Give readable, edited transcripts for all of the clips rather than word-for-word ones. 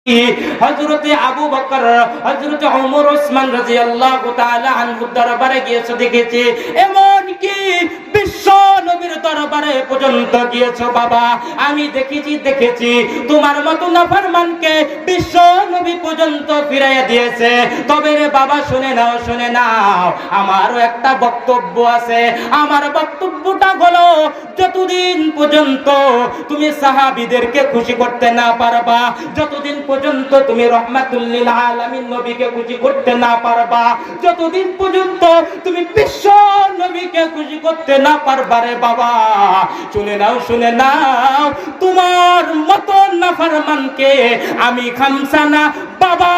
হযরতে আবু বকর, হযরতে ওমর, ওসমান রাদিয়াল্লাহু তাআলা আনহু দরবারে গিয়েছে, দেখেছে এমন কি বিশ্ব নবীর দরবারে পর্যন্ত গিয়েছো বাবা। আমি দেখেছি তোমার মতো নাফরমানকে বিশ্ব নবী পর্যন্ত ফিরাইয়া দিয়েছে। তবে রে বাবা শুনে নাও, আমারও একটা বক্তব্য আছে। আমার বক্তব্যটা হলো, যতদিন পর্যন্ত তুমি সাহাবীদেরকে খুশি করতে না পারবা, যতদিন পর্যন্ত তুমি রাহমাতুল লিল আলামিন নবীকে খুশি করতে না পারবা, যতদিন পর্যন্ত তুমি বিশ্ব নবীকে খুশি করতে না পারবা রে বাবা, শুনে নাও তোমার মতো নাফরমানকে আমি খামসানা বাবা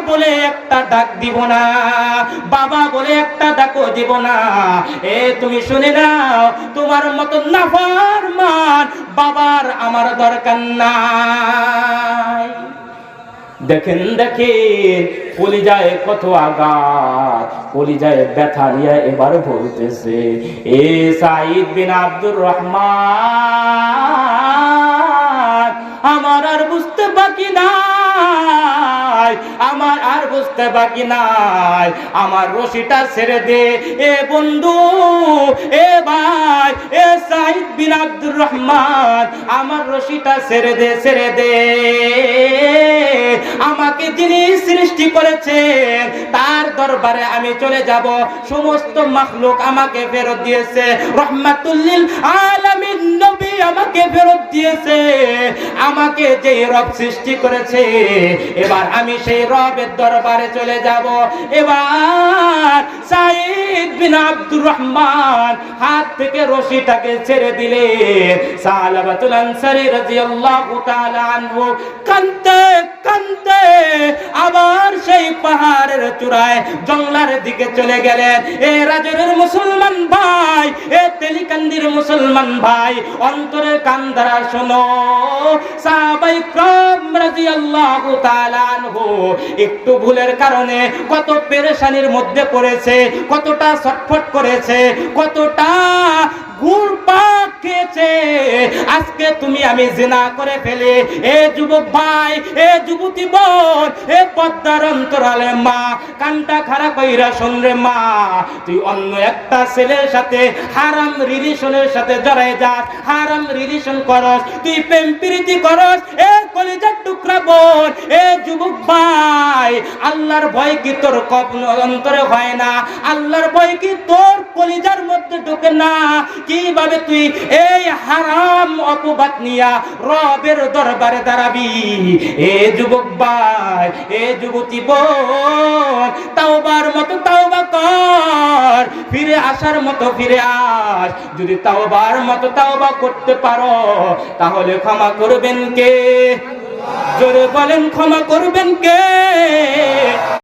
বলে একটা ডাক দিব না, বাবা বলে একটা ডাকও দিব না। তুমি শুনে নাও, তোমার মতো নাফরমান বাবার আমার দরকার নাই। দেখেন কলিজায় কত আঘাত, কলিজায় ব্যথা নিয়ে এবার বলতেছে, এ সাঈদ বিন আব্দুর রহমান, আমার আর বুঝতে বাকি নাই, আমার রশিটা ছেড়ে দে। এ বন্ধু, এ ভাই, এ সাঈদ বিন আব্দুর রহমান, আমার রশিটা ছেড়ে দে। আমাকে যিনি সৃষ্টি করেছেন তার দরবারে আমি চলে যাব। সমস্ত মাখলুক আমাকে ফেরত দিয়েছে, রাহমাতুল লিল আলামিন নবী আমাকে ফেরত দিয়েছে। আমাকে যে রব সৃষ্টি করেছে, এবার আমি সেই রবের দরবারে চলে যাব। এবার সাঈদ বিন আব্দুর রহমান হাত থেকে রশিটাকে ছেড়ে দিলেন। সালাবাতুল আনসারী রাদিয়াল্লাহু তাআলা আনহু কাঁদতে আবার সেই পাহাড়ের চূড়ায় জঙ্গলার দিকে চলে গেলেন। এ রাজের মুসলমান ভাই, এ তেলিকান্দির মুসলমান ভাই, অন্তরের কান দ্বারা শোনো, সাহাবায়ে কিরাম রাদিয়াল্লাহু তাআলা আনহু একটু ভুলের কারণে কত পেরেশানির মধ্যে পড়েছে, কতটা ছটফট করেছে, কতটা ঘুরপাক খেয়েছে। আজকে তুমি আমি জিনা করে ফেলে, এ যুবক ভাই, এ যুবতী বোন, এ পদ্মার অন্তরালে মা, কানটা খাড়া কইরা শুন রে মা, তুই অন্য একটা ছেলের সাথে হারাম রিলেশনের সাথে জড়ায় যাস, হারাম রিলেশন করস, তুই প্রেম প্রীতি করস। এ কলিজার টুকরা বোন, এ যুবক ভাই, আল্লাহর ভয় কি তোর অন্তরে হয় না? আল্লাহর ভয় কি তোর কলিজার মধ্যে ঢোকে না? কিভাবে তুই এই হারাম অপবাদ নিয়া রবের দরবারে দাঁড়াবি? এ যুবক ভাই, এ যুবতী বোন, তাওবার মতো তাওবা কর, ফিরে আসার মতো ফিরে আস। যদি তাওবার মতো তাওবা করতে পারো, তাহলে ক্ষমা করবেন কে? জোরে বলেন, ক্ষমা করবেন কে?